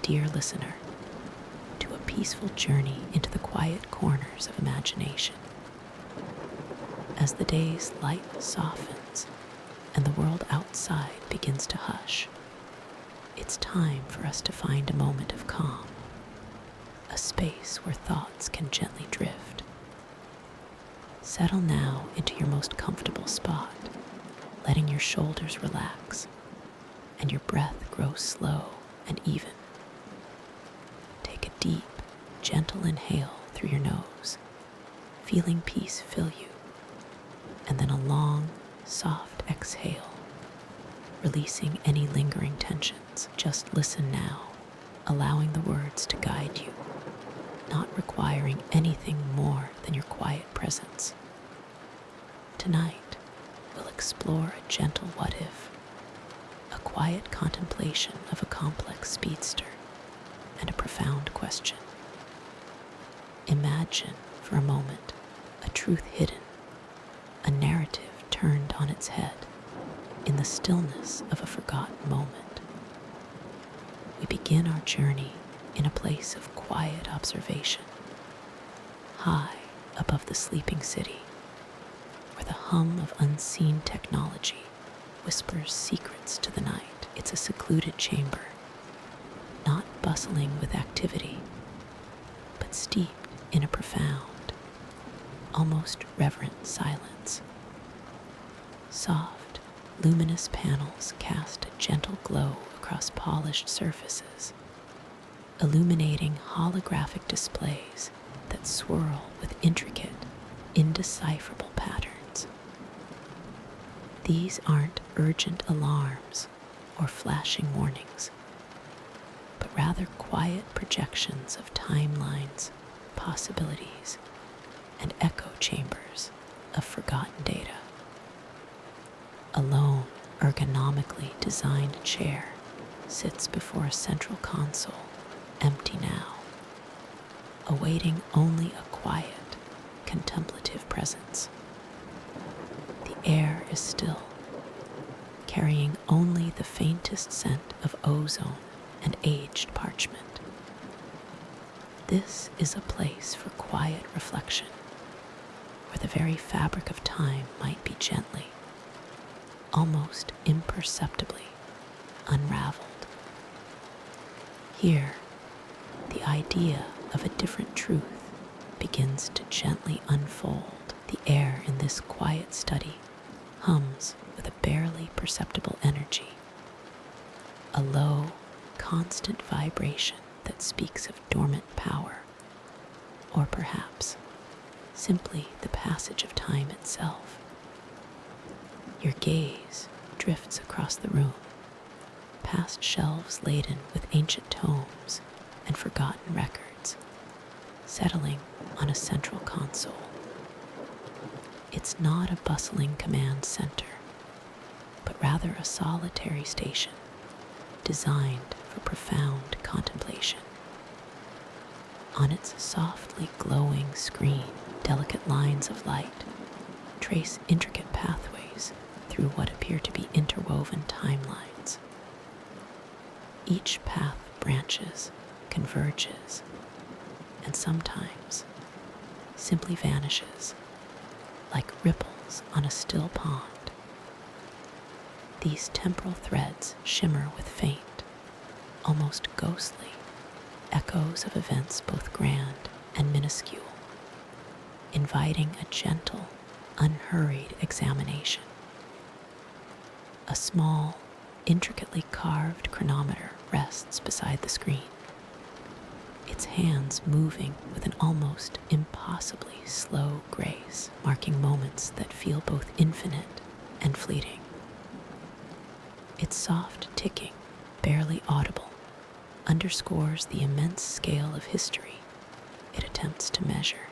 dear listener, to a peaceful journey into the quiet corners of imagination. As the day's light softens and the world outside begins to hush, it's time for us to find a moment of calm, a space where thoughts can gently drift. Settle now into your most comfortable spot, letting your shoulders relax and your breath grow slow and even. Take a deep, gentle inhale through your nose, feeling peace fill you, and then a long, soft exhale, releasing any lingering tensions. Just listen now, allowing the words to guide you, not requiring anything more than your quiet presence. Tonight, we'll explore a gentle what-if, a quiet contemplation of a complex speedster, and a profound question. Imagine, for a moment, a truth hidden, a narrative turned on its head, in the stillness of a forgotten moment. We begin our journey in a place of quiet observation, high above the sleeping city, where the hum of unseen technology whispers secrets to the night. It's a secluded chamber, not bustling with activity, but steeped in a profound, almost reverent silence. Soft, luminous panels cast a gentle glow across polished surfaces, illuminating holographic displays that swirl with intricate, indecipherable patterns. These aren't urgent alarms or flashing warnings, but rather quiet projections of timelines, possibilities, and echo chambers of forgotten data. A lone, ergonomically designed chair sits before a central console, empty now, awaiting only a quiet, contemplative presence. The air is still, carrying only the faintest scent of ozone and aged parchment. This is a place for quiet reflection, where the very fabric of time might be gently, almost imperceptibly, unraveled. Here, the idea of a different truth begins to gently unfold. The air in this quiet study hums with a barely perceptible energy, a low, constant vibration that speaks of dormant power, or perhaps simply the passage of time itself. Your gaze drifts across the room, past shelves laden with ancient tomes and forgotten records, settling on a central console. It's not a bustling command center, but rather a solitary station designed for profound contemplation. On its softly glowing screen, delicate lines of light trace intricate pathways through what appear to be interwoven timelines. Each path branches, converges, and sometimes simply vanishes, like ripples on a still pond. These temporal threads shimmer with faint, almost ghostly, echoes of events both grand and minuscule, inviting a gentle, unhurried examination. A small, intricately carved chronometer rests beside the screen, its hands moving with an almost impossibly slow grace, marking moments that feel both infinite and fleeting. Its soft ticking, barely audible, underscores the immense scale of history it attempts to measure.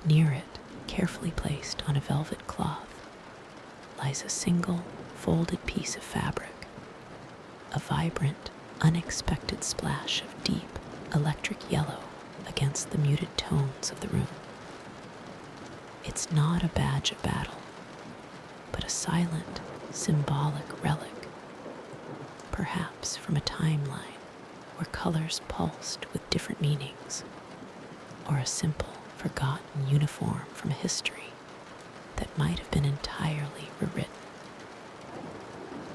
Near it, carefully placed on a velvet cloth, lies a single, folded piece of fabric, a vibrant, unexpected splash of deep, electric yellow against the muted tones of the room. It's not a badge of battle, but a silent, symbolic relic, perhaps from a timeline where colors pulsed with different meanings, or a simple, forgotten uniform from history that might have been entirely rewritten.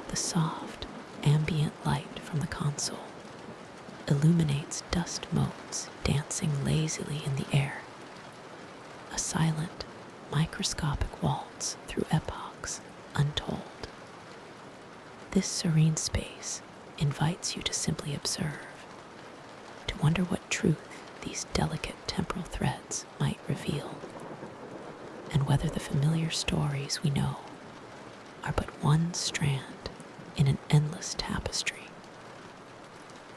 The soft, ambient light from the console illuminates dust motes dancing lazily in the air, a silent, microscopic waltz through epochs untold. This serene space invites you to simply observe, to wonder what truth these delicate temporal threads might reveal, and whether the familiar stories we know are but one strand in an endless tapestry.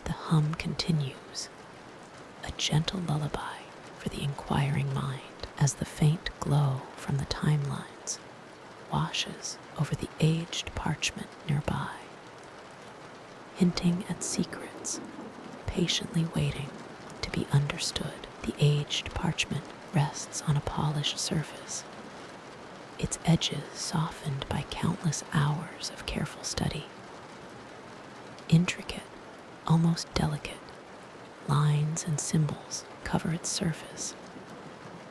The hum continues, a gentle lullaby for the inquiring mind, as the faint glow from the timelines washes over the aged parchment nearby, hinting at secrets patiently waiting to be understood. The aged parchment rests on a polished surface, its edges softened by countless hours of careful study. Intricate, almost delicate, lines and symbols cover its surface,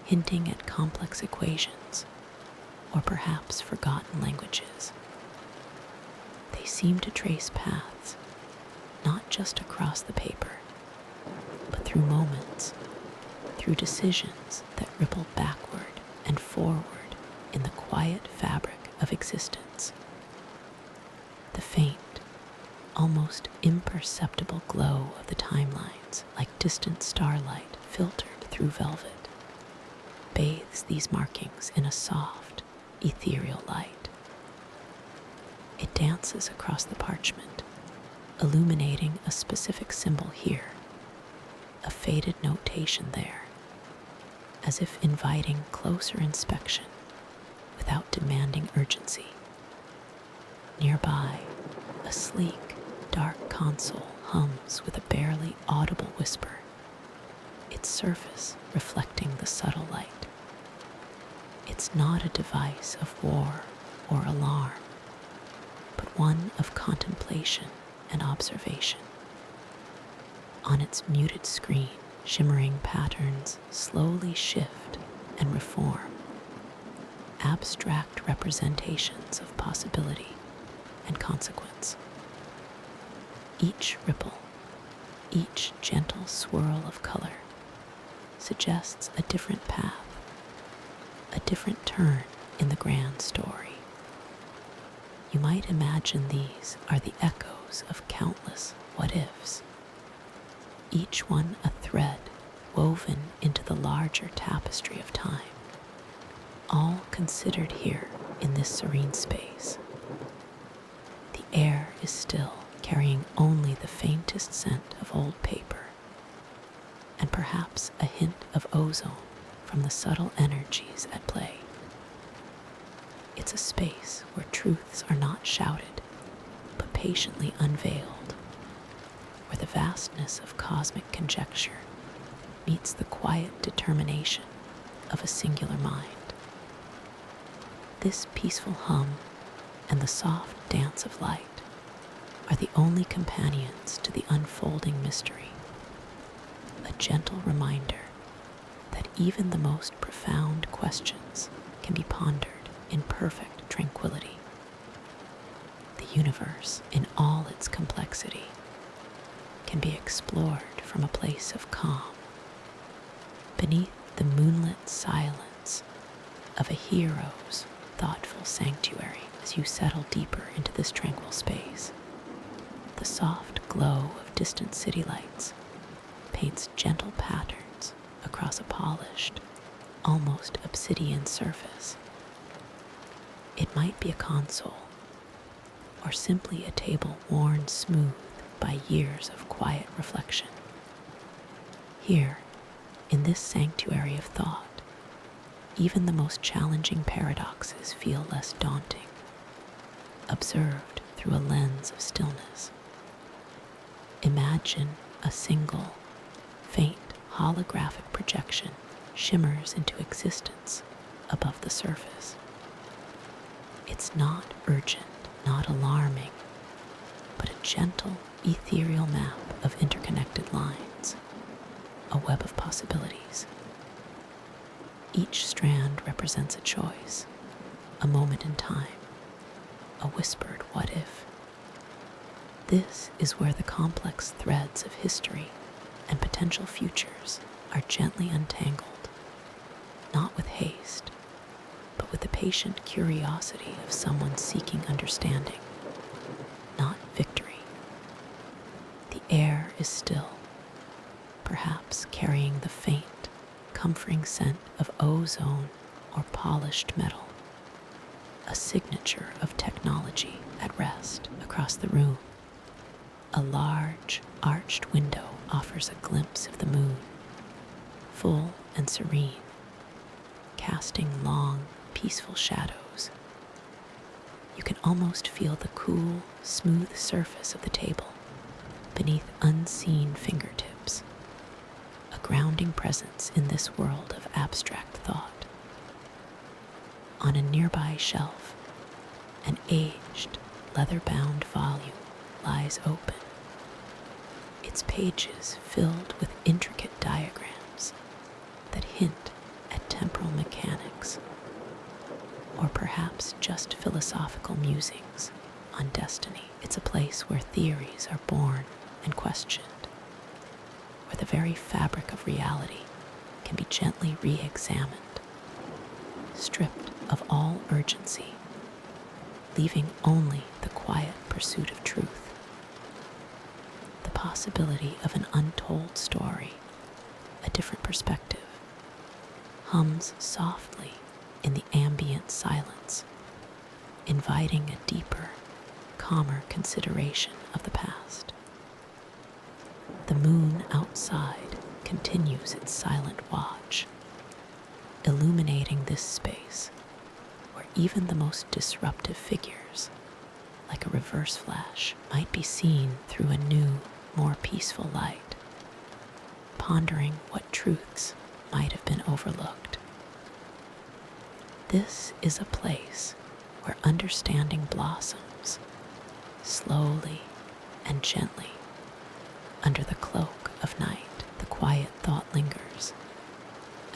hinting at complex equations or perhaps forgotten languages. They seem to trace paths, not just across the paper, but through moments, through decisions that ripple backward and forward in the quiet fabric of existence. The faint, almost imperceptible glow of the timelines, like distant starlight filtered through velvet, bathes these markings in a soft, ethereal light. It dances across the parchment, illuminating a specific symbol here, a faded notation there, as if inviting closer inspection without demanding urgency. Nearby, a sleek, dark console hums with a barely audible whisper, its surface reflecting the subtle light. It's not a device of war or alarm, but one of contemplation and observation. On its muted screen, shimmering patterns slowly shift and reform, abstract representations of possibility and consequence. Each ripple, each gentle swirl of color suggests a different path, a different turn in the grand story. You might imagine these are the echoes of countless what-ifs, each one a thread woven into the larger tapestry of time, all considered here in this serene space. The air is still, carrying only the faintest scent of old paper, and perhaps a hint of ozone from the subtle energies at play. It's a space where truths are not shouted, but patiently unveiled, where the vastness of cosmic conjecture meets the quiet determination of a singular mind. This peaceful hum and the soft dance of light are the only companions to the unfolding mystery, a gentle reminder that even the most profound questions can be pondered in perfect tranquility. The universe, in all its complexity, can be explored from a place of calm, beneath the moonlit silence of a hero's thoughtful sanctuary. As you settle deeper into this tranquil space, the soft glow of distant city lights paints gentle patterns across a polished, almost obsidian surface. It might be a console, or simply a table worn smooth by years of quiet reflection. Here, in this sanctuary of thought, even the most challenging paradoxes feel less daunting, observed through a lens of stillness. Imagine a single, faint holographic projection shimmers into existence above the surface. It's not urgent, not alarming, but a gentle, ethereal map of interconnected web of possibilities. Each strand represents a choice, a moment in time, a whispered what if. This is where the complex threads of history and potential futures are gently untangled, not with haste, but with the patient curiosity of someone seeking understanding, not victory. The air is still, perhaps carrying the faint, comforting scent of ozone or polished metal, a signature of technology at rest across the room. A large, arched window offers a glimpse of the moon, full and serene, casting long, peaceful shadows. You can almost feel the cool, smooth surface of the table beneath unseen fingertips, a grounding presence in this world of abstract thought. On a nearby shelf, an aged, leather-bound volume lies open, its pages filled with intricate diagrams that hint at temporal mechanics, or perhaps just philosophical musings on destiny. It's a place where theories are born and questioned, where the very fabric of reality can be gently re-examined, stripped of all urgency, leaving only the quiet pursuit of truth. The possibility of an untold story, a different perspective, hums softly in the ambient silence, inviting a deeper, calmer consideration of the past. The moon outside continues its silent watch, illuminating this space where even the most disruptive figures, like a reverse flash, might be seen through a new, more peaceful light, pondering what truths might have been overlooked. This is a place where understanding blossoms, slowly and gently. Under the cloak of night, the quiet thought lingers,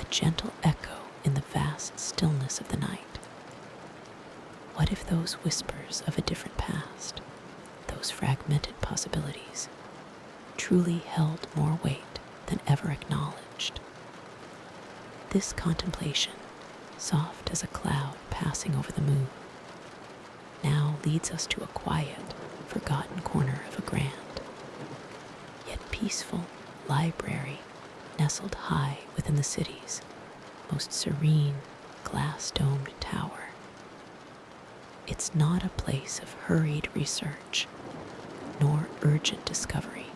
a gentle echo in the vast stillness of the night. What if those whispers of a different past, those fragmented possibilities, truly held more weight than ever acknowledged? This contemplation, soft as a cloud passing over the moon, now leads us to a quiet, forgotten corner of a grand, yet peaceful library nestled high within the city's most serene, glass-domed tower. It's not a place of hurried research, nor urgent discovery,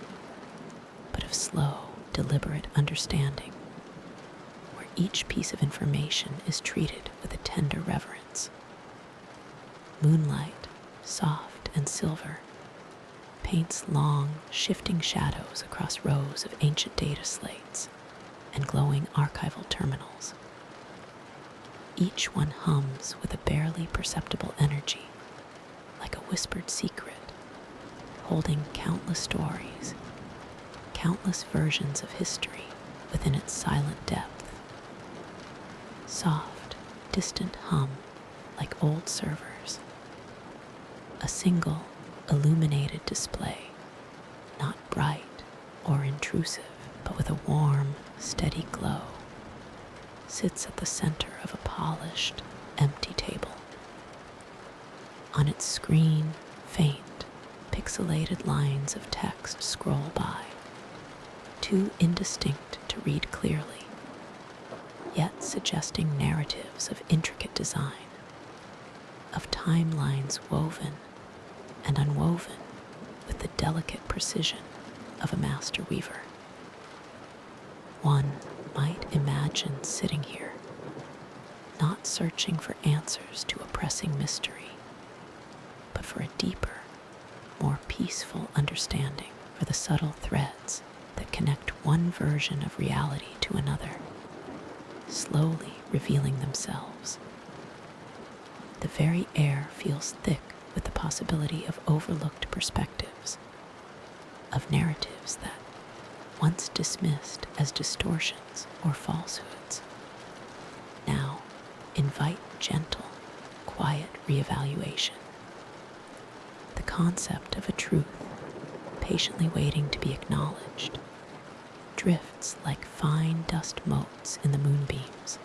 but of slow, deliberate understanding, where each piece of information is treated with a tender reverence. Moonlight, soft and silver, paints long, shifting shadows across rows of ancient data slates and glowing archival terminals. Each one hums with a barely perceptible energy, like a whispered secret, holding countless stories, countless versions of history within its silent depth. Soft, distant hum like old servers. A single, illuminated display, not bright or intrusive, but with a warm, steady glow, sits at the center of a polished, empty table. On its screen, faint, pixelated lines of text scroll by, too indistinct to read clearly, yet suggesting narratives of intricate design, of timelines woven and unwoven with the delicate precision of a master weaver. One might imagine sitting here, not searching for answers to a pressing mystery, but for a deeper, more peaceful understanding, for the subtle threads that connect one version of reality to another, slowly revealing themselves. The very air feels thick with the possibility of overlooked perspectives, of narratives that, once dismissed as distortions or falsehoods, now invite gentle, quiet reevaluation. The concept of a truth, patiently waiting to be acknowledged, drifts like fine dust motes in the moonbeams,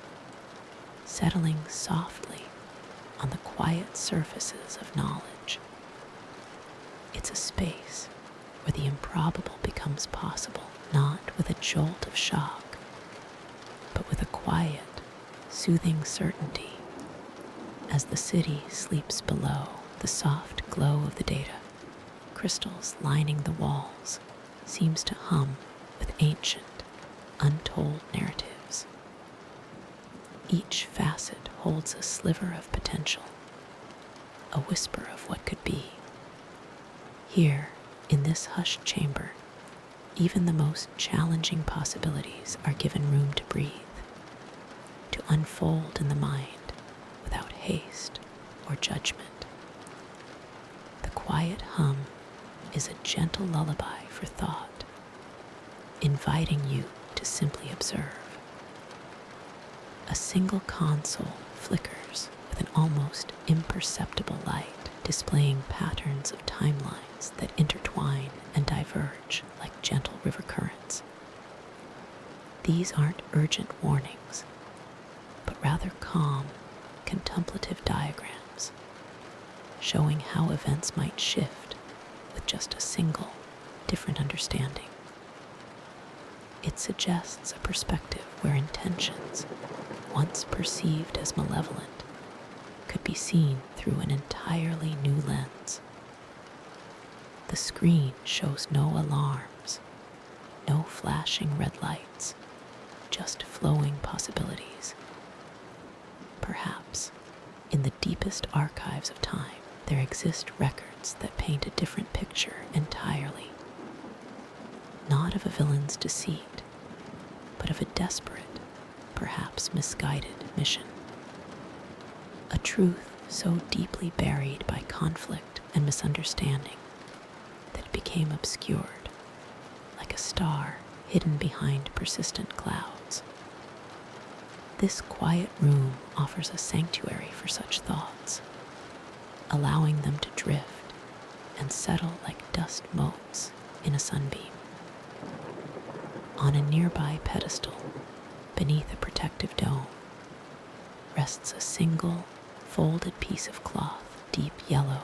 settling softly on the quiet surfaces of knowledge. It's a space where the improbable becomes possible, not with a jolt of shock, but with a quiet, soothing certainty. As the city sleeps below, the soft glow of the data, crystals lining the walls, seems to hum with ancient, untold narratives. Each facet holds a sliver of potential, a whisper of what could be. Here, in this hushed chamber, even the most challenging possibilities are given room to breathe, to unfold in the mind without haste or judgment. The quiet hum is a gentle lullaby for thought, inviting you to simply observe. A single console flickers with an almost imperceptible light, displaying patterns of timelines that intertwine and diverge like gentle river currents. These aren't urgent warnings, but rather calm, contemplative diagrams, showing how events might shift with just a single, different understanding. It suggests a perspective where intentions, once perceived as malevolent, could be seen through an entirely new lens. The screen shows no alarms, no flashing red lights, just flowing possibilities. Perhaps, in the deepest archives of time, there exist records that paint a different picture entirely. Not of a villain's deceit, but of a desperate, perhaps misguided mission. A truth so deeply buried by conflict and misunderstanding that it became obscured, like a star hidden behind persistent clouds. This quiet room offers a sanctuary for such thoughts, allowing them to drift and settle like dust motes in a sunbeam. On a nearby pedestal, beneath a protective dome, rests a single, folded piece of cloth, deep yellow,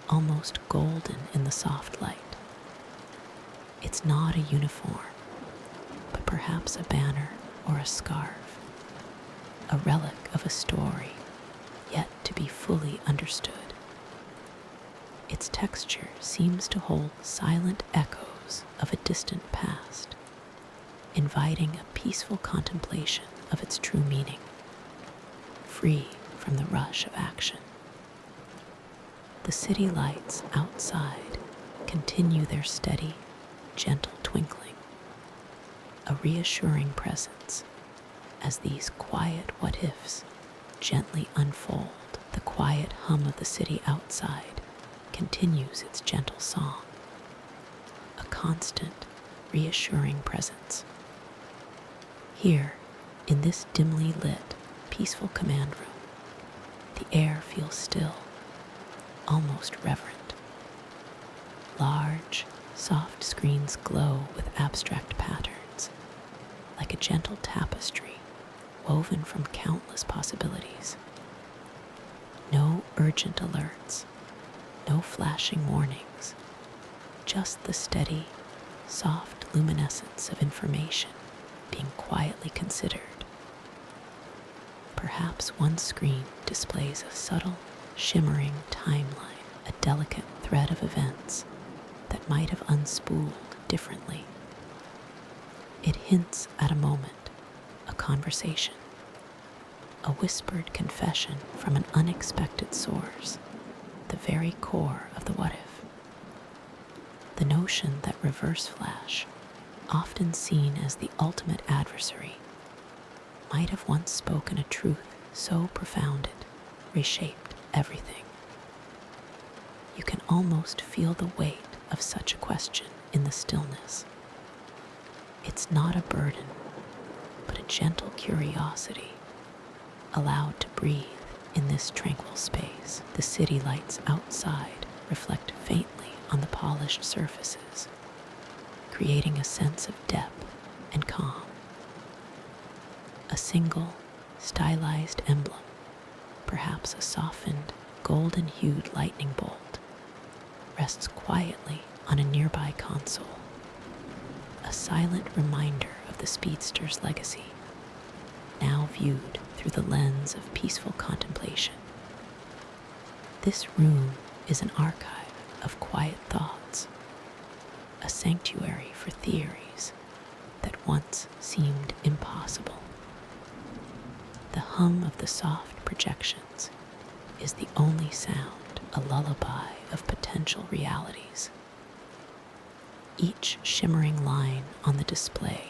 almost golden in the soft light. It's not a uniform, but perhaps a banner or a scarf, a relic of a story yet to be fully understood. Its texture seems to hold silent echoes of a distant past, inviting a peaceful contemplation of its true meaning, free from the rush of action. The city lights outside continue their steady, gentle twinkling, a reassuring presence as these quiet what-ifs gently unfold. The quiet hum of the city outside continues its gentle song, a constant, reassuring presence. Here, in this dimly lit, peaceful command room, the air feels still, almost reverent. Large, soft screens glow with abstract patterns, like a gentle tapestry woven from countless possibilities. No urgent alerts, no flashing warnings, just the steady, soft luminescence of information being quietly considered. Perhaps one screen displays a subtle, shimmering timeline, a delicate thread of events that might have unspooled differently. It hints at a moment, a conversation, a whispered confession from an unexpected source, the very core of the what-if. The notion that Reverse Flash, often seen as the ultimate adversary, might have once spoken a truth so profound it reshaped everything. You can almost feel the weight of such a question in the stillness. not a burden, but a gentle curiosity, allowed to breathe in this tranquil space. The city lights outside reflect faintly on the polished surfaces, creating a sense of depth and calm. A single, stylized emblem, perhaps a softened, golden-hued lightning bolt, rests quietly on a nearby console, a silent reminder of the speedster's legacy, now viewed through the lens of peaceful contemplation. This room is an archive of quiet thoughts, a sanctuary for theories that once seemed impossible. The hum of the soft projections is the only sound, a lullaby of potential realities. Each shimmering line on the display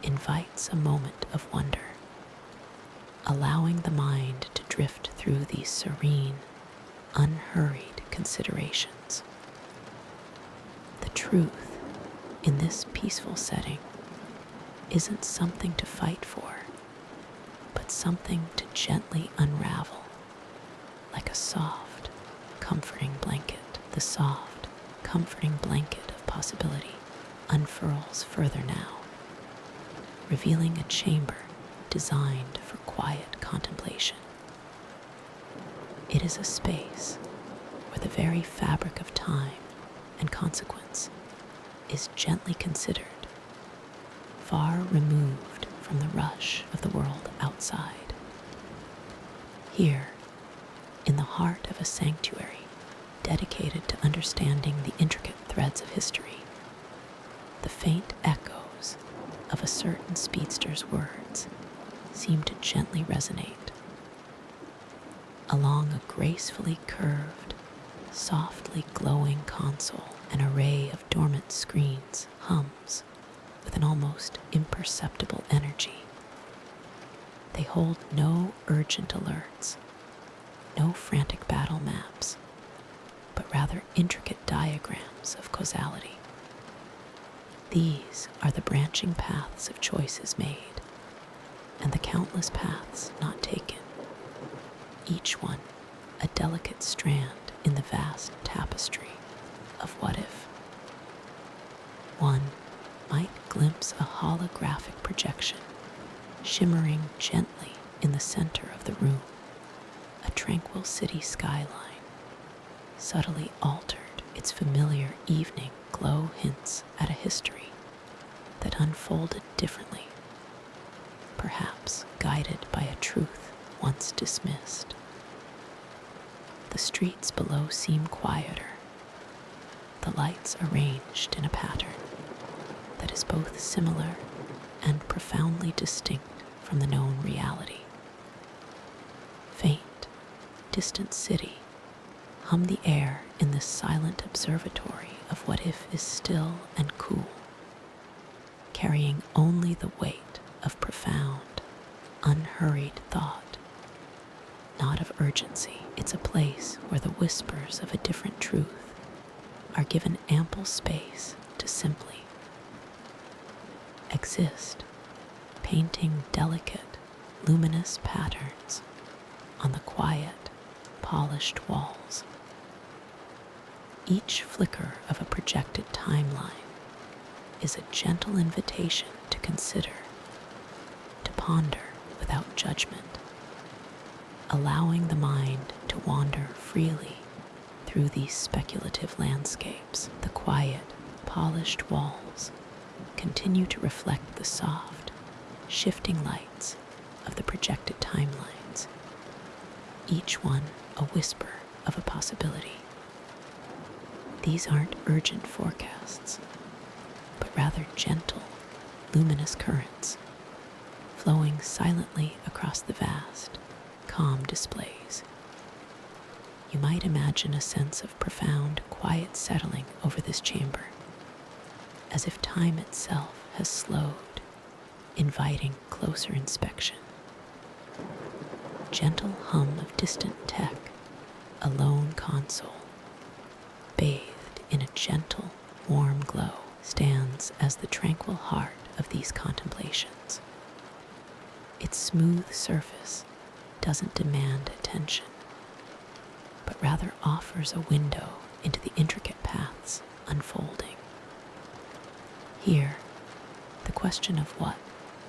invites a moment of wonder, allowing the mind to drift through these serene, unhurried considerations. The truth in this peaceful setting isn't something to fight for, but something to gently unravel, like a soft, comforting blanket. The soft, comforting blanket of possibility unfurls further now, revealing a chamber designed for quiet contemplation. It is a space where the very fabric of time and consequence is gently considered, far removed from the rush of the world outside. Here, in the heart of a sanctuary dedicated to understanding the intricate threads of history, the faint echoes of a certain speedster's words seem to gently resonate. Along a gracefully curved, softly glowing console, an array of dormant screens hums with an almost imperceptible energy. They hold no urgent alerts, no frantic battle maps, but rather intricate diagrams of causality. These are the branching paths of choices made, and the countless paths not taken, each one a delicate strand in the vast tapestry of what if. One might glimpse a holographic projection shimmering gently in the center of the room, a tranquil city skyline, subtly altered. Its familiar evening glow hints at a history that unfolded differently, perhaps guided by a truth once dismissed. The streets below seem quieter, the lights arranged in a pattern that is both similar and profoundly distinct from the known reality. Faint, distant city hum the air in this silent observatory of what if is still and cool, carrying only the weight of profound, unhurried thought, not of urgency. It's a place where the whispers of a different truth are given ample space to simply exist, painting delicate, luminous patterns on the quiet, polished walls. Each flicker of a projected timeline is a gentle invitation to consider, to ponder without judgment, allowing the mind to wander freely through these speculative landscapes. The quiet, polished walls continue to reflect the soft, shifting lights of the projected timelines, each one a whisper of a possibility. These aren't urgent forecasts, but rather gentle, luminous currents flowing silently across the vast, calm displays. You might imagine a sense of profound, quiet settling over this chamber, as if time itself has slowed, inviting closer inspection. Gentle hum of distant tech, a lone console, bathed in a gentle, warm glow, stands as the tranquil heart of these contemplations. Its smooth surface doesn't demand attention, but rather offers a window into the intricate paths unfolding. Here, the question of what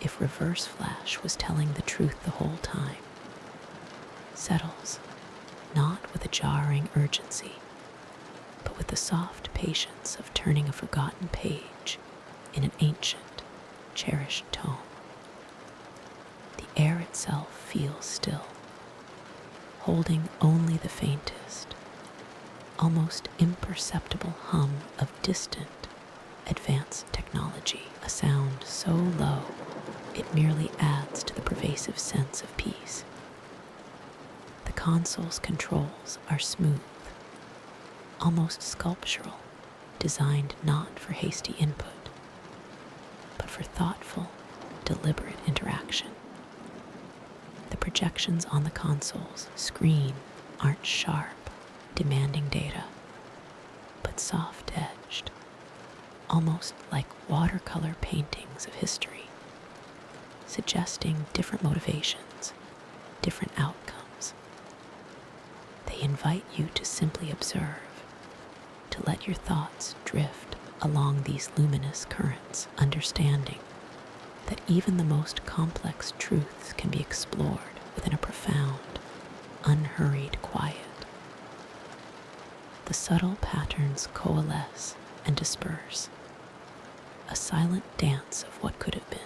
if Reverse Flash was telling the truth the whole time settles, not with a jarring urgency, but with the soft patience of turning a forgotten page in an ancient, cherished tome. The air itself feels still, holding only the faintest, almost imperceptible hum of distant, advanced technology, a sound so low it merely adds to the pervasive sense of peace. The console's controls are smooth, almost sculptural, designed not for hasty input, but for thoughtful, deliberate interaction. The projections on the console's screen aren't sharp, demanding data, but soft-edged, almost like watercolor paintings of history, suggesting different motivations, different outcomes. They invite you to simply observe, to let your thoughts drift along these luminous currents, understanding that even the most complex truths can be explored within a profound, unhurried quiet. The subtle patterns coalesce and disperse, a silent dance of what could have been,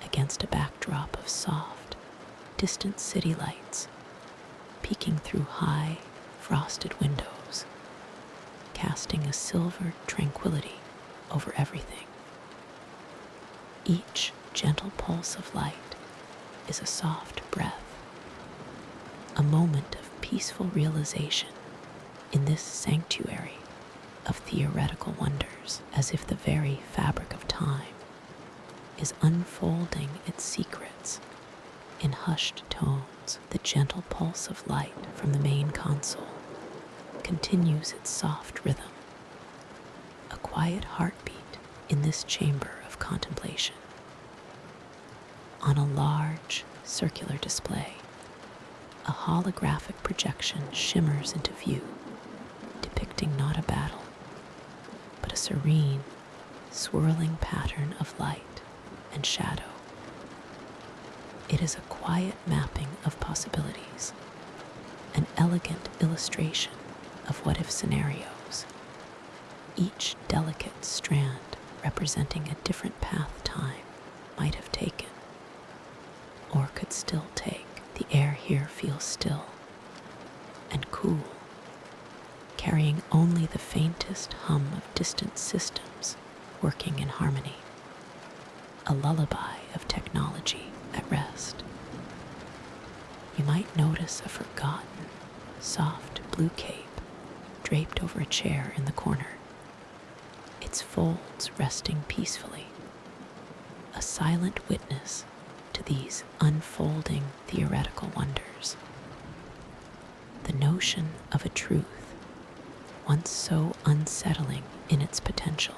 against a backdrop of soft, distant city lights peeking through high, frosted windows, casting a silver tranquility over everything. Each gentle pulse of light is a soft breath, a moment of peaceful realization in this sanctuary of theoretical wonders, as if the very fabric of time is unfolding its secrets in hushed tones. The gentle pulse of light from the main console continues its soft rhythm, a quiet heartbeat in this chamber of contemplation. On a large, circular display, a holographic projection shimmers into view, depicting not a battle, but a serene, swirling pattern of light and shadow. It is a quiet mapping of possibilities, an elegant illustration of what-if scenarios, each delicate strand representing a different path time might have taken, or could still take. The air here feels still and cool, carrying only the faintest hum of distant systems working in harmony, a lullaby of technology at rest. You might notice a forgotten, soft blue cape draped over a chair in the corner, its folds resting peacefully, a silent witness to these unfolding theoretical wonders. The notion of a truth, once so unsettling in its potential,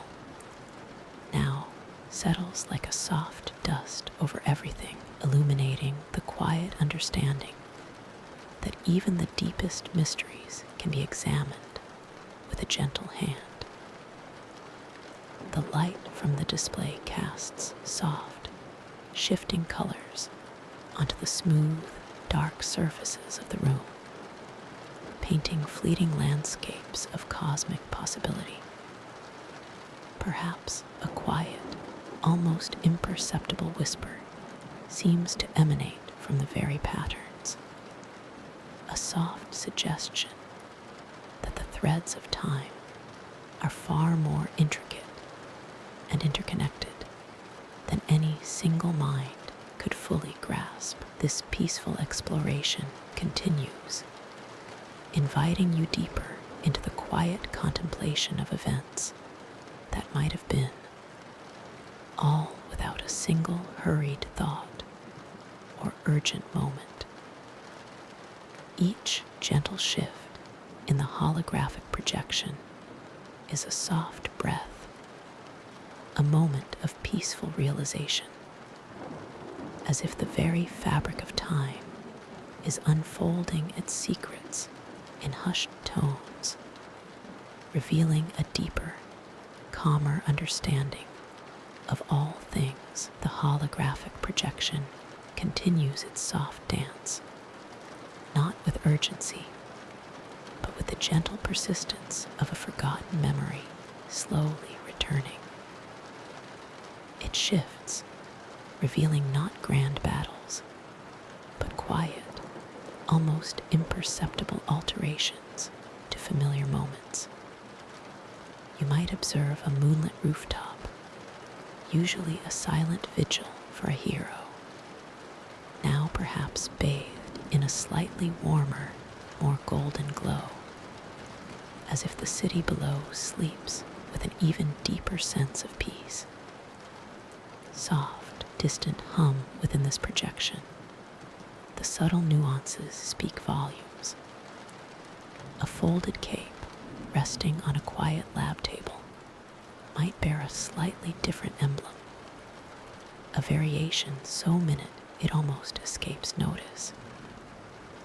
now settles like a soft dust over everything, illuminating the quiet understanding that even the deepest mysteries can be examined with a gentle hand. The light from the display casts soft, shifting colors onto the smooth, dark surfaces of the room, painting fleeting landscapes of cosmic possibility. Perhaps a quiet, almost imperceptible whisper seems to emanate from the very patterns, a soft suggestion that the threads of time are far more intricate and interconnected than any single mind could fully grasp. This peaceful exploration continues, inviting you deeper into the quiet contemplation of events that might have been, all without a single hurried thought or urgent moment. Each gentle shift in the holographic projection is a soft breath, a a moment of peaceful realization, as if the very fabric of time is unfolding its secrets in hushed tones, revealing a deeper, calmer understanding of all things. The holographic projection continues its soft dance, not with urgency, but with the gentle persistence of a forgotten memory slowly returning. It shifts, revealing not grand battles, but quiet, almost imperceptible alterations to familiar moments. You might observe a moonlit rooftop, usually a silent vigil for a hero, now perhaps bathed in a slightly warmer, more golden glow, as if the city below sleeps with an even deeper sense of peace. Soft, distant hum within this projection. The subtle nuances speak volumes. A folded cape resting on a quiet lab table might bear a slightly different emblem, a variation so minute it almost escapes notice,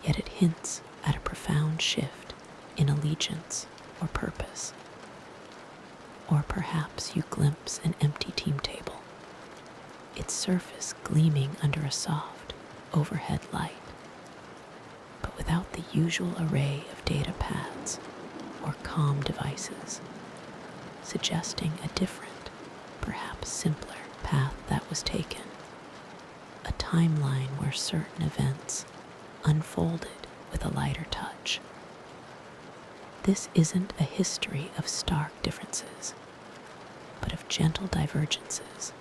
yet it hints at a profound shift in allegiance or purpose. Or perhaps you glimpse an empty team table, its surface gleaming under a soft overhead light, but without the usual array of data pads or comm devices, suggesting a different, perhaps simpler path that was taken, a timeline where certain events unfolded with a lighter touch. This isn't a history of stark differences, but of gentle divergences,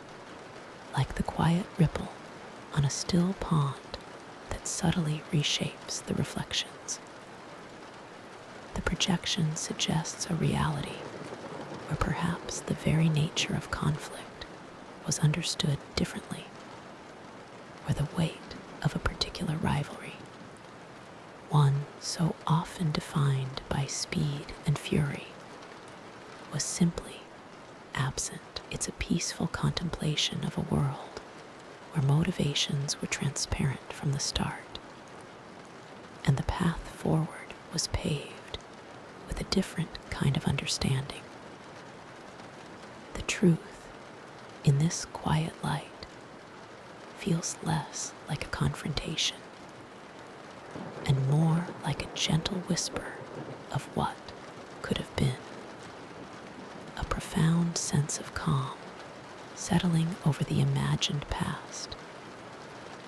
like the quiet ripple on a still pond that subtly reshapes the reflections. The projection suggests a reality where perhaps the very nature of conflict was understood differently, where the weight of a particular rivalry, one so often defined by speed and fury, was simply absent. It's a peaceful contemplation of a world where motivations were transparent from the start, and the path forward was paved with a different kind of understanding. The truth in this quiet light feels less like a confrontation and more like a gentle whisper of what could have been. A profound sense of calm settling over the imagined past,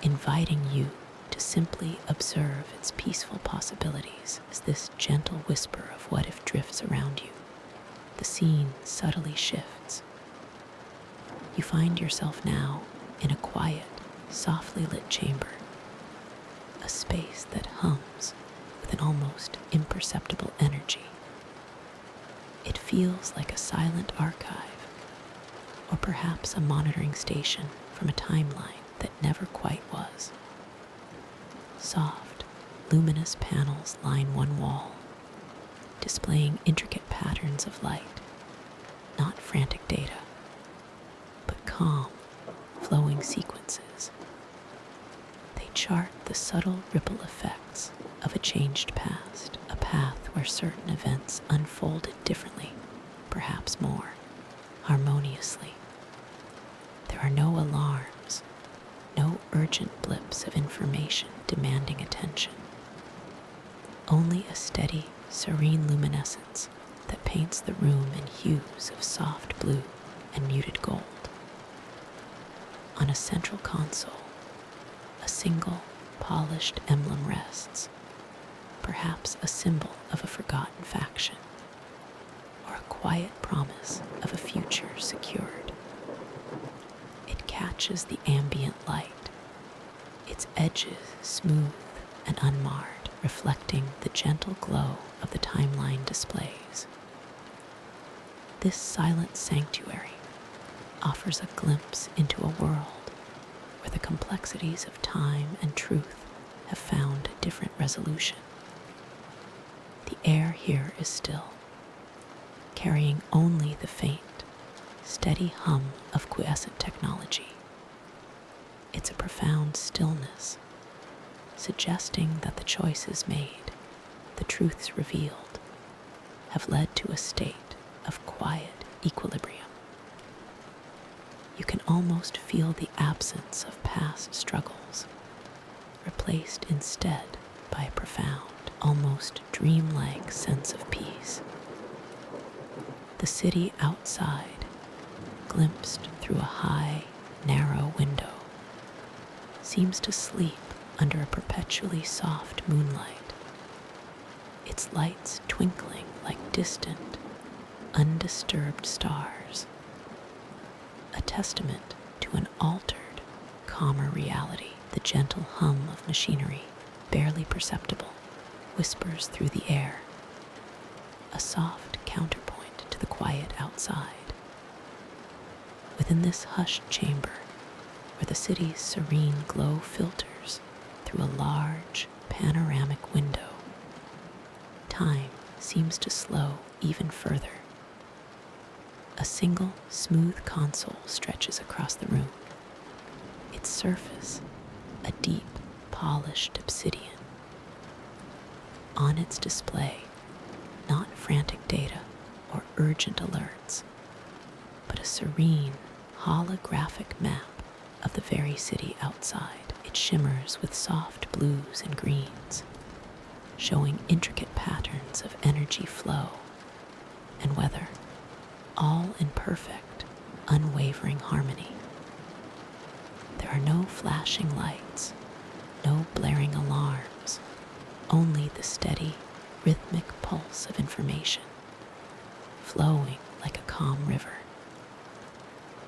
inviting you to simply observe its peaceful possibilities as this gentle whisper of what if drifts around you. The scene subtly shifts. You find yourself now in a quiet, softly lit chamber, a space that hums with an almost imperceptible energy. It feels like a silent archive, or perhaps a monitoring station from a timeline that never quite was. Soft, luminous panels line one wall, displaying intricate patterns of light, not frantic data, but calm, flowing sequences. They chart the subtle ripple effects of a changed past, a path where certain events unfolded differently, perhaps more harmoniously. There are no alarms, no urgent blips of information demanding attention. Only a steady, serene luminescence that paints the room in hues of soft blue and muted gold. On a central console, a single, polished emblem rests, perhaps a symbol of a forgotten faction, or a quiet promise of a future secured. It catches the ambient light, its edges smooth and unmarred, reflecting the gentle glow of the timeline displays. This silent sanctuary offers a glimpse into a world where the complexities of time and truth have found a different resolution. The air here is still, carrying only the faint, steady hum of quiescent technology. It's a profound stillness, suggesting that the choices made, the truths revealed, have led to a state of quiet equilibrium. You can almost feel the absence of past struggles, replaced instead by a profound, almost dreamlike sense of peace. The city outside, glimpsed through a high, narrow window, seems to sleep under a perpetually soft moonlight, its lights twinkling like distant, undisturbed stars, a testament to an altered, calmer reality. The gentle hum of machinery, barely perceptible, whispers through the air, a soft counterpoint to the quiet outside. Within this hushed chamber, where the city's serene glow filters through a large, panoramic window, time seems to slow even further. A single, smooth console stretches across the room, its surface a deep, polished obsidian. On its display, not frantic data or urgent alerts, but a serene, holographic map of the very city outside. It shimmers with soft blues and greens, showing intricate patterns of energy flow and weather, all in perfect, unwavering harmony. There are no flashing lights, no blaring alarms, only the steady, rhythmic pulse of information, flowing like a calm river.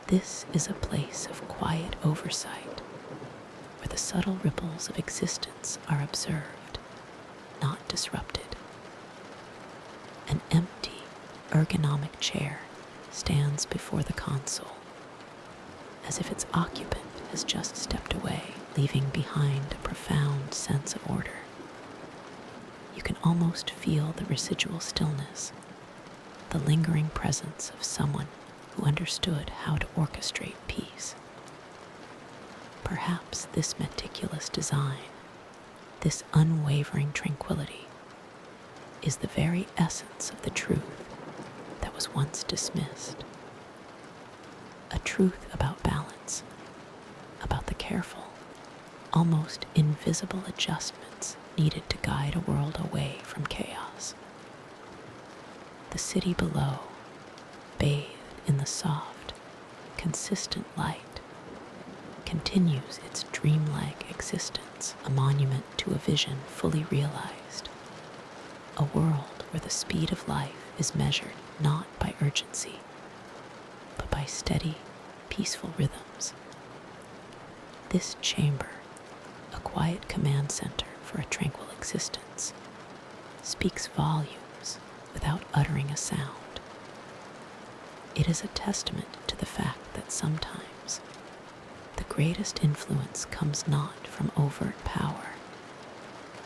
This is a place of quiet oversight, where the subtle ripples of existence are observed, not disrupted. An empty, ergonomic chair stands before the console, as if its occupant has just stepped away, leaving behind a profound sense of order. You can almost feel the residual stillness, the lingering presence of someone who understood how to orchestrate peace. Perhaps this meticulous design, this unwavering tranquility, is the very essence of the truth that was once dismissed. A truth about balance, about the careful, almost invisible adjustments needed to guide a world away from chaos. The city below, bathed in the soft, consistent light, continues its dreamlike existence, a monument to a vision fully realized, a world where the speed of life is measured not by urgency, but by steady, peaceful rhythms. This chamber, a quiet command center for a tranquil existence, speaks volumes without uttering a sound. It is a testament to the fact that sometimes the greatest influence comes not from overt power,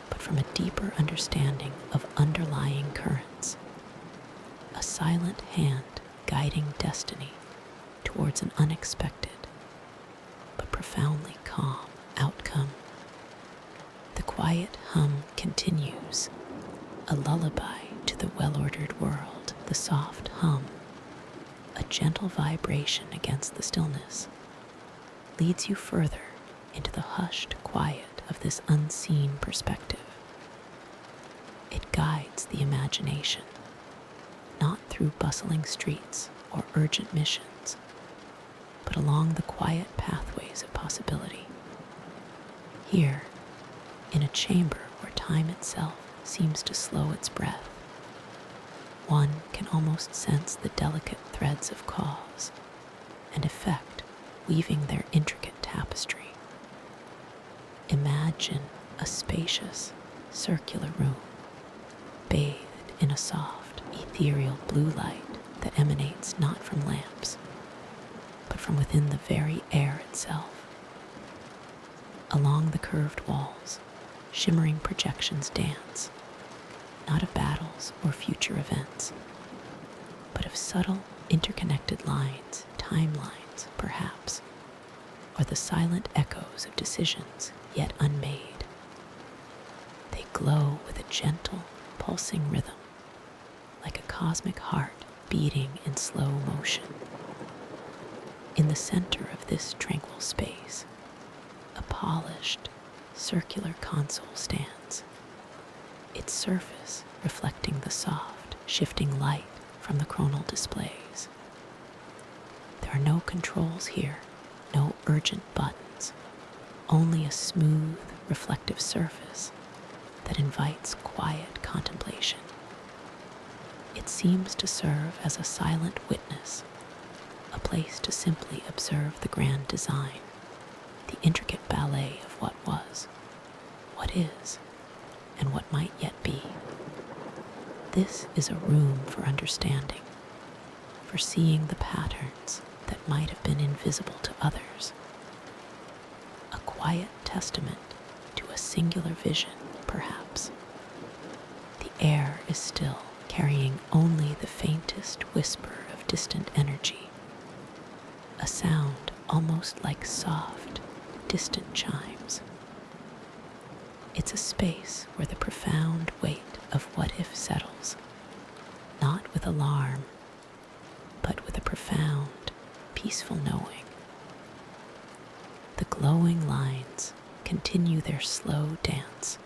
but from a deeper understanding of underlying currents, a silent hand guiding destiny towards an unexpected but profoundly calm outcome. The quiet hum continues, a lullaby to the well-ordered world. The soft hum, a gentle vibration against the stillness, leads you further into the hushed quiet of this unseen perspective. It guides the imagination, not through bustling streets or urgent missions, but along the quiet pathways of possibility. Here, in a chamber where time itself seems to slow its breath, one can almost sense the delicate threads of cause and effect weaving their intricate tapestry. Imagine a spacious, circular room, bathed in a soft, ethereal blue light that emanates not from lamps, but from within the very air itself. Along the curved walls, shimmering projections dance, not of battles or future events, but of subtle, interconnected lines, timelines, perhaps, or the silent echoes of decisions yet unmade. They glow with a gentle, pulsing rhythm, like a cosmic heart beating in slow motion. In the center of this tranquil space, a polished, circular console stands, its surface reflecting the soft, shifting light from the chronal displays. There are no controls here, no urgent buttons, only a smooth, reflective surface that invites quiet contemplation. It seems to serve as a silent witness, a place to simply observe the grand design, the intricate ballet of what was, what is, and what might yet be. This is a room for understanding, for seeing the patterns that might have been invisible to others. A quiet testament to a singular vision, perhaps. The air is still, carrying only the faintest whisper of distant energy, a sound almost like soft, distant chimes. It's a space where the profound weight of what if settles, not with alarm, but with a profound, peaceful knowing. The glowing lines continue their slow dance,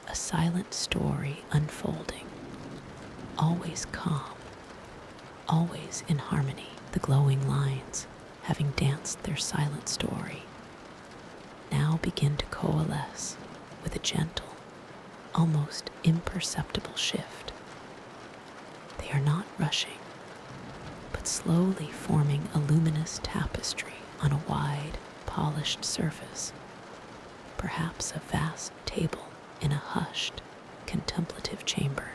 a silent story unfolding, always calm, always in harmony. The glowing lines, having danced their silent story, now begin to coalesce with a gentle, almost imperceptible shift. They are not rushing, but slowly forming a luminous tapestry on a wide, polished surface, perhaps a vast table in a hushed, contemplative chamber.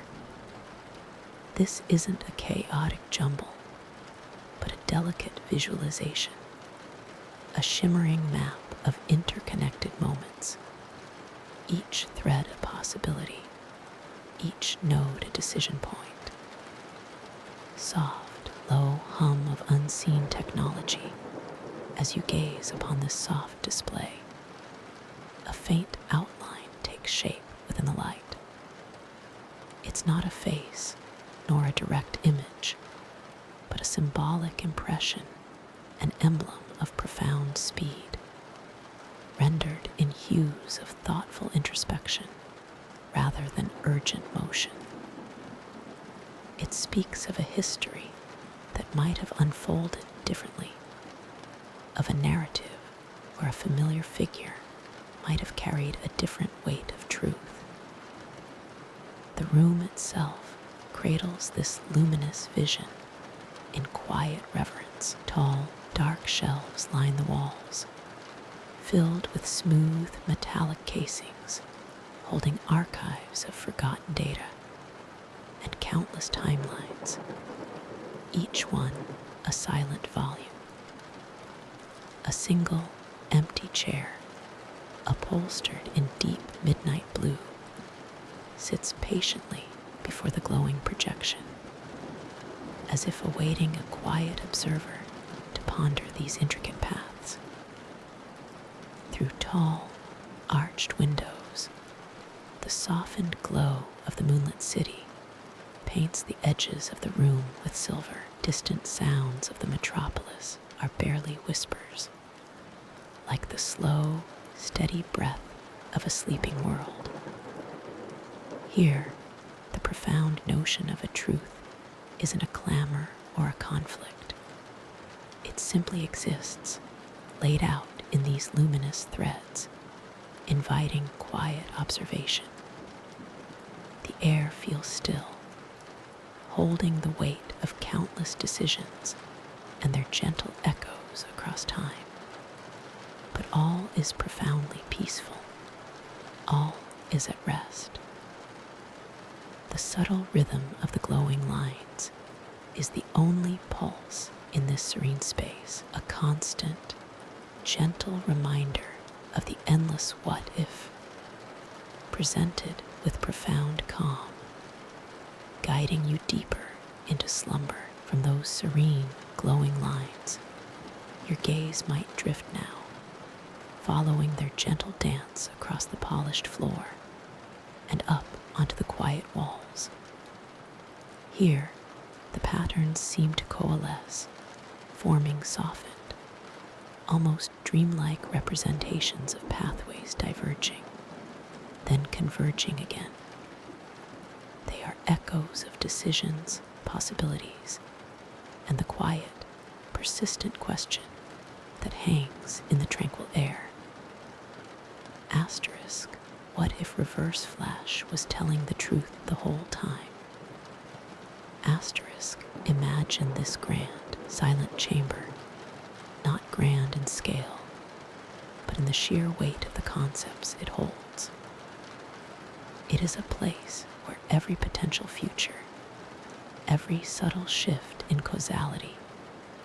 This isn't a chaotic jumble, but a delicate visualization, a shimmering map of interconnected moments, each thread a possibility, each node a decision point. Soft, low hum of unseen technology as you gaze upon this soft display. A faint outline takes shape within the light. It's not a face, nor a direct image, but a symbolic impression, an emblem of profound speed, rendered in hues of thoughtful introspection rather than urgent motion. It speaks of a history that might have unfolded differently, of a narrative where a familiar figure might have carried a different weight of truth. The room itself cradles this luminous vision in quiet reverence. Tall, dark shelves line the walls, filled with smooth metallic casings holding archives of forgotten data and countless timelines, each one a silent volume. A single, empty chair, upholstered in deep midnight blue, sits patiently before the glowing projection, as if awaiting a quiet observer to ponder these intricate paths. Through tall, arched windows, the softened glow of the moonlit city paints the edges of the room with silver. Distant sounds of the metropolis are barely whispers, like the slow, steady breath of a sleeping world. Here, the profound notion of a truth isn't a clamor or a conflict. It simply exists, laid out in these luminous threads, inviting quiet observation. The air feels still, holding the weight of countless decisions and their gentle echoes across time. But all is profoundly peaceful. All is at rest. The subtle rhythm of the glowing lines is the only pulse in this serene space, a constant, gentle reminder of the endless what if, presented with profound calm, guiding you deeper into slumber. from those serene, glowing lines, your gaze might drift now, following their gentle dance across the polished floor and up onto the quiet walls. Here, the patterns seem to coalesce, forming softened, almost dreamlike representations of pathways diverging, then converging again. They are echoes of decisions, possibilities, and the quiet, persistent question that hangs in the tranquil air. Asterisk, what if Reverse Flash was telling the truth the whole time? Asterisk, imagine this grand, silent chamber, not grand in scale, but in the sheer weight of the concepts it holds. It is a place where every potential future, every subtle shift in causality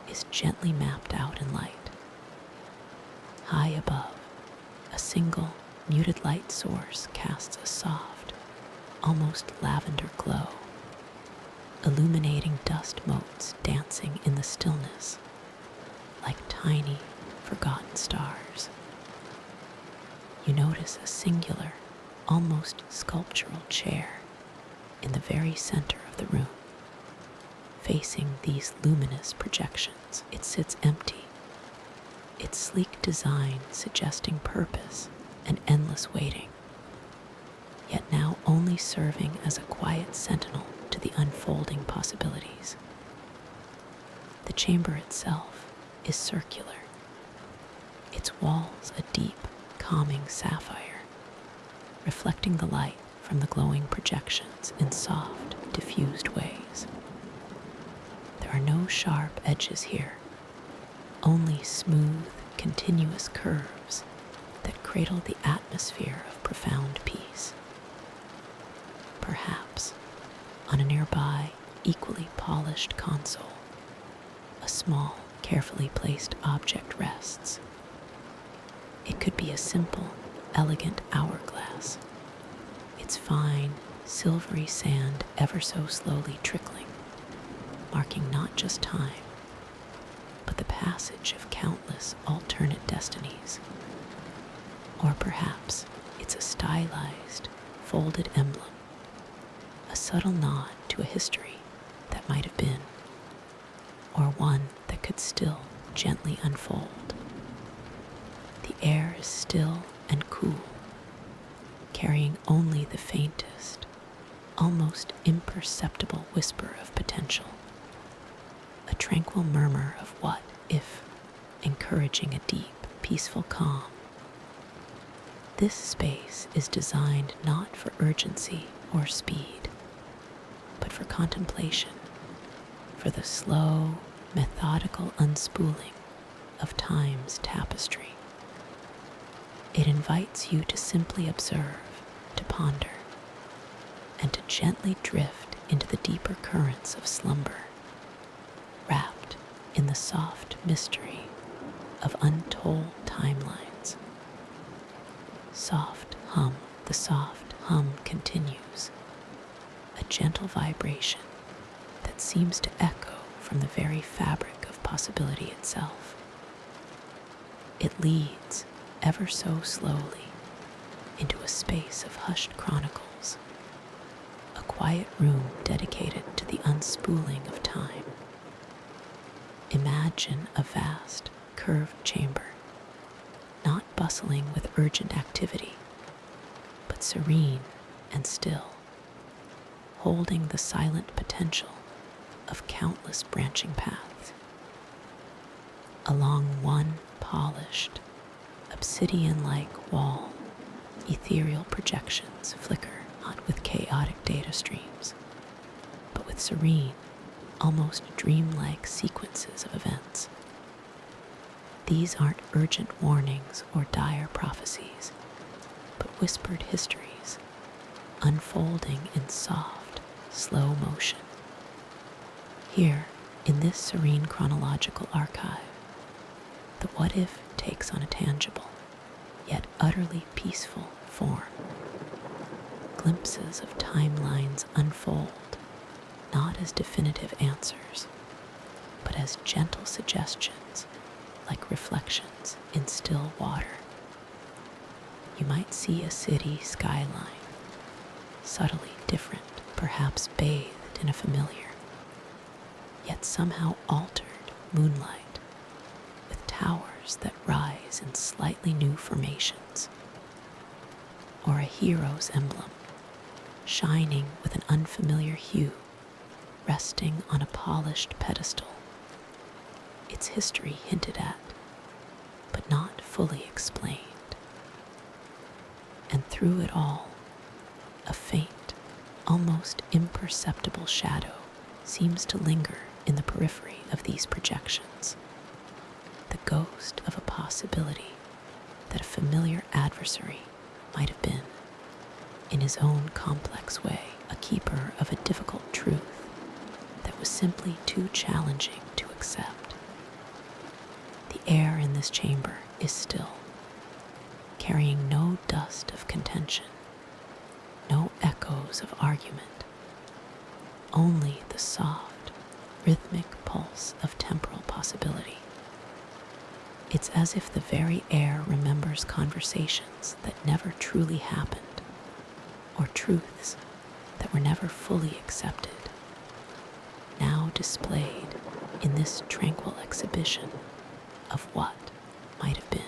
is gently mapped out in light. High above, a single, muted light source casts a soft, almost lavender glow, illuminating dust motes dancing in the stillness like tiny, forgotten stars. You notice a singular, almost sculptural chair in the very center of the room, facing these luminous projections. It sits empty, its sleek design suggesting purpose and endless waiting, yet now only serving as a quiet sentinel to the unfolding possibilities. The chamber itself is circular, its walls a deep, calming sapphire, reflecting the light from the glowing projections in soft, diffused ways. There are no sharp edges here, only smooth, continuous curves that cradle the atmosphere of profound peace. Perhaps, on a nearby, equally polished console, a small, carefully placed object rests. It could be a simple, elegant hourglass, its fine, silvery sand ever so slowly trickling, marking not just time, but the passage of countless alternate destinies. Or perhaps it's a stylized, folded emblem, a subtle nod to a history that might have been, or one that could still gently unfold. The air is still and cool, carrying only the faintest, almost imperceptible whisper of potential, a tranquil murmur of what if, encouraging a deep, peaceful calm. This space is designed not for urgency or speed, but for contemplation, for the slow, methodical unspooling of time's tapestry. It invites you to simply observe, to ponder, and to gently drift into the deeper currents of slumber, wrapped in the soft mystery of untold timelines. Soft hum, the soft hum continues, a gentle vibration that seems to echo from the very fabric of possibility itself. It leads, ever so slowly, into a space of hushed chronicles, a quiet room dedicated to the unspooling of time. Imagine a vast, curved chamber, not bustling with urgent activity, but serene and still, holding the silent potential of countless branching paths. Along one polished, obsidian-like wall, ethereal projections flicker not with chaotic data streams, but with serene, almost dreamlike sequences of events. These aren't urgent warnings or dire prophecies, but whispered histories, unfolding in soft, slow motion. Here, in this serene chronological archive, the what-if takes on a tangible, yet utterly peaceful form. Glimpses of timelines unfold, not as definitive answers, but as gentle suggestions, like reflections in still water. You might see a city skyline, subtly different, perhaps bathed in a familiar, yet somehow altered moonlight, with towers that rise in slightly new formations, or a hero's emblem, shining with an unfamiliar hue, resting on a polished pedestal, its history hinted at, but not fully explained. And through it all, a faint, almost imperceptible shadow seems to linger in the periphery of these projections, the ghost of a possibility that a familiar adversary might have been, in his own complex way, a keeper of a difficult truth that was simply too challenging to accept. The air in this chamber is still, carrying no dust of contention, no echoes of argument, only the soft, rhythmic pulse of temporal possibility. It's as if the very air remembers conversations that never truly happened, or truths that were never fully accepted, now displayed in this tranquil exhibition of what might have been.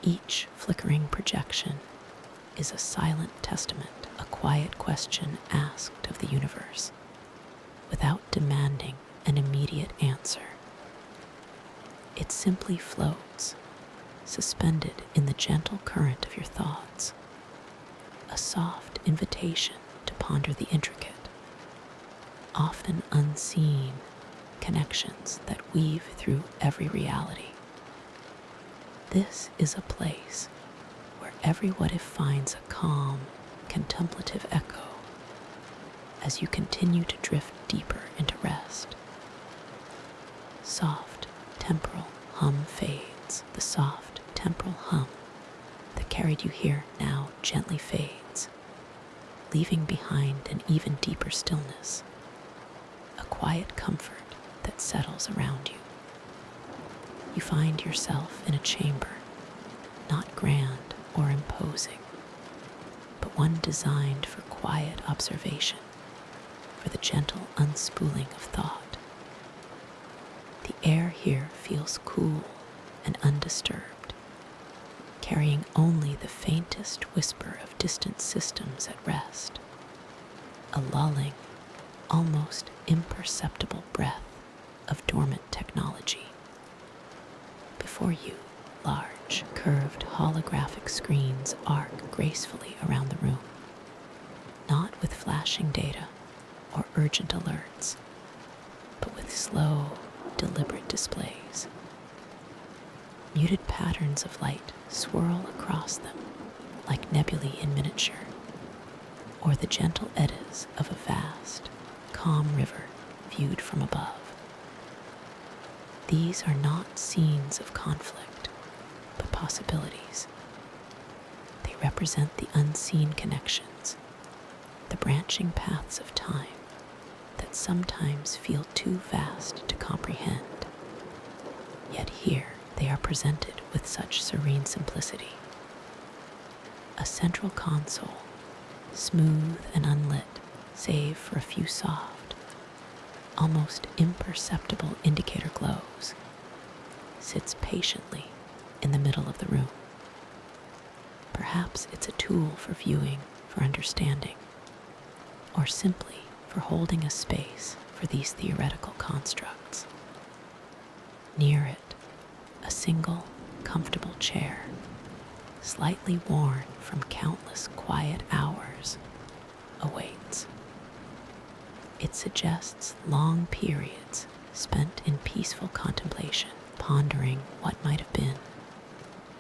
Each flickering projection is a silent testament, a quiet question asked of the universe, without demanding an immediate answer. It simply floats, suspended in the gentle current of your thoughts, a soft invitation to ponder the intricate, often unseen connections that weave through every reality. This is a place where every what if finds a calm, contemplative echo as you continue to drift deeper into rest. Soft, temporal hum fades. The soft, temporal hum that carried you here now gently fades, leaving behind an even deeper stillness, a quiet comfort that settles around you. You find yourself in a chamber, not grand or imposing, but one designed for quiet observation, for the gentle unspooling of thought. The air here feels cool and undisturbed, carrying only the faintest whisper of distant systems at rest, a lulling, almost imperceptible breath of dormant technology. Before you, large, curved holographic screens arc gracefully around the room, not with flashing data or urgent alerts, but with slow, deliberate displays. Muted patterns of light swirl across them like nebulae in miniature, or the gentle eddies of a vast, calm river viewed from above. These are not scenes of conflict, but possibilities. They represent the unseen connections, the branching paths of time that sometimes feel too vast to comprehend. Yet here they are presented with such serene simplicity. A central console, smooth and unlit, save for a few soft, almost imperceptible indicator glows, sits patiently in the middle of the room. Perhaps it's a tool for viewing, for understanding, or simply for holding a space for these theoretical constructs. Near it, a single, comfortable chair, slightly worn from countless quiet hours, awaits. It suggests long periods spent in peaceful contemplation, pondering what might have been,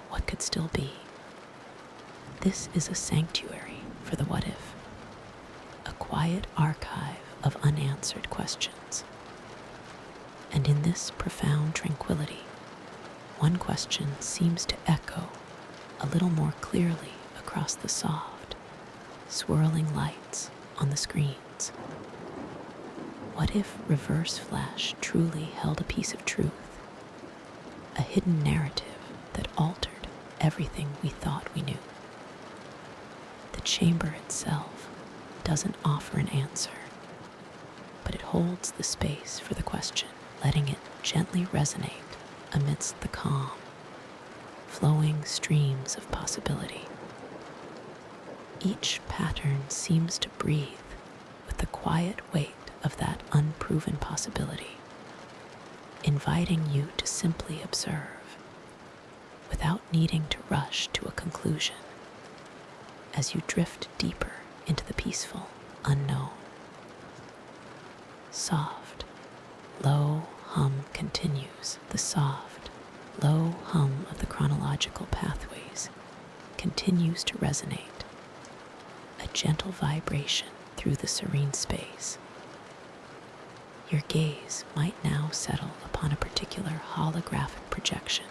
what could still be. This is a sanctuary for the what if, a quiet archive of unanswered questions. And in this profound tranquility, one question seems to echo a little more clearly across the soft, swirling lights on the screens. What if Reverse Flash truly held a piece of truth? A hidden narrative that altered everything we thought we knew. The chamber itself doesn't offer an answer, but it holds the space for the question, letting it gently resonate amidst the calm, flowing streams of possibility. Each pattern seems to breathe with the quiet weight of that unproven possibility, inviting you to simply observe without needing to rush to a conclusion as you drift deeper into the peaceful unknown. Soft, low hum continues. The soft, low hum of the chronological pathways continues to resonate, a gentle vibration through the serene space. Your gaze might now settle upon a particular holographic projection,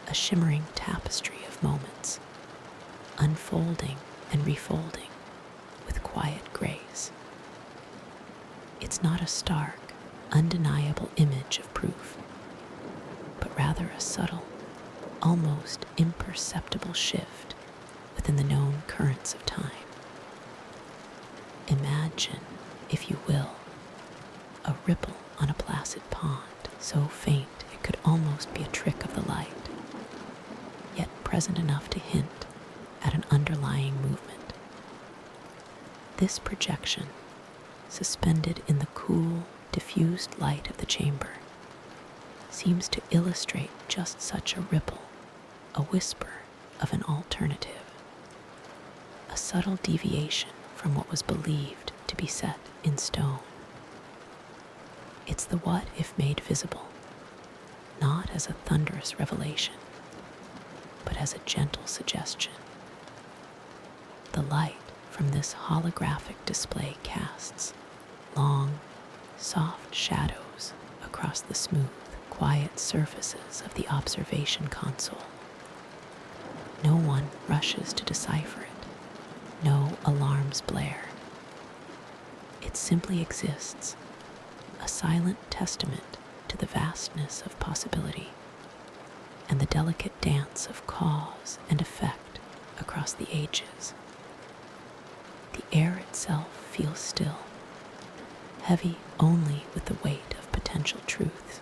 a shimmering tapestry of moments, unfolding and refolding with quiet grace. It's not a stark, undeniable image of proof, but rather a subtle, almost imperceptible shift within the known currents of time. Imagine, if you will, a ripple on a placid pond, so faint it could almost be a trick of the light, yet present enough to hint at an underlying movement. This projection, suspended in the cool, diffused light of the chamber, seems to illustrate just such a ripple, a whisper of an alternative, a subtle deviation from what was believed to be set in stone. It's the what if made visible, not as a thunderous revelation, but as a gentle suggestion. The light from this holographic display casts long, soft shadows across the smooth, quiet surfaces of the observation console. No one rushes to decipher it. No alarms blare. It simply exists, a silent testament to the vastness of possibility and the delicate dance of cause and effect across the ages. The air itself feels still, heavy only with the weight of potential truths,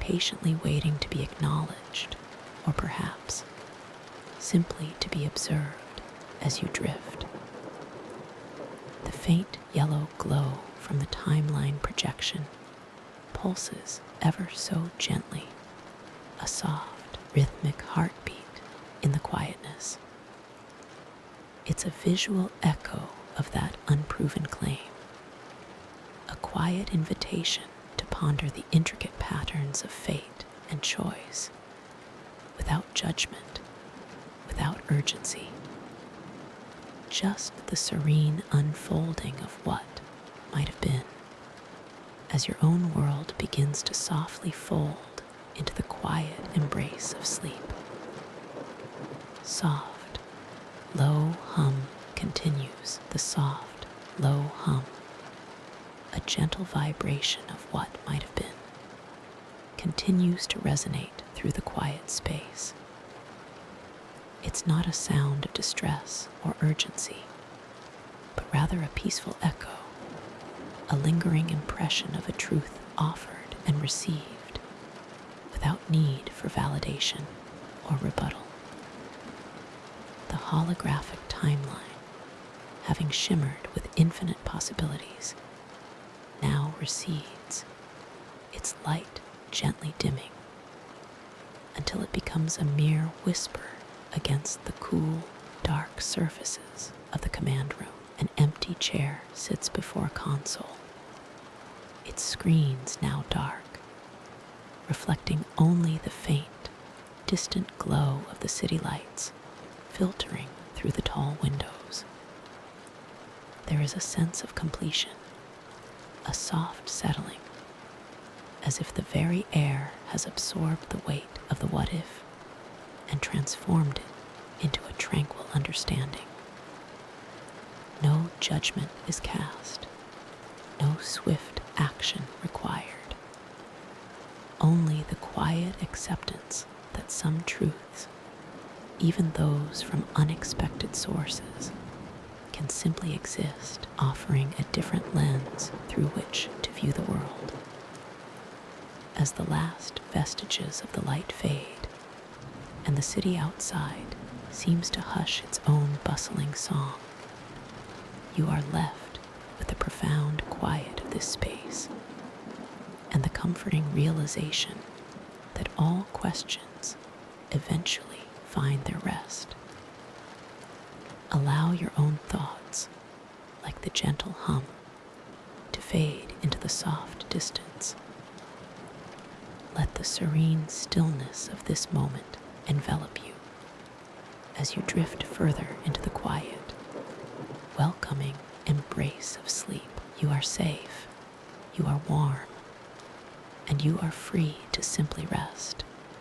patiently waiting to be acknowledged, or perhaps simply to be observed as you drift. The faint yellow glow from the timeline projection pulses ever so gently, a soft, rhythmic heartbeat in the quietness. It's a visual echo of that unproven claim, a quiet invitation to ponder the intricate patterns of fate and choice, without judgment, without urgency. Just the serene unfolding of what might have been, as your own world begins to softly fold into the quiet embrace of sleep. Soft, low hum continues. The soft, low hum, a gentle vibration of what might have been, continues to resonate through the quiet space. It's not a sound of distress or urgency, but rather a peaceful echo, a lingering impression of a truth offered and received without need for validation or rebuttal. The holographic timeline, having shimmered with infinite possibilities, now recedes, its light gently dimming, until it becomes a mere whisper against the cool, dark surfaces of the command room. An empty chair sits before a console, its screens now dark, reflecting only the faint, distant glow of the city lights filtering through the tall windows. There is a sense of completion, a soft settling, as if the very air has absorbed the weight of the what if and transformed it into a tranquil understanding. No judgment is cast, no swift action required. Only the quiet acceptance that some truths, even those from unexpected sources, can simply exist, offering a different lens through which to view the world. As the last vestiges of the light fade, and the city outside seems to hush its own bustling song, you are left with the profound quiet of this space and the comforting realization that all questions eventually find their rest. Allow your own thoughts, like the gentle hum, to fade into the soft distance. Let the serene stillness of this moment envelop you as you drift further into the quiet, welcoming embrace of sleep. You are safe, you are warm, and you are free to simply rest.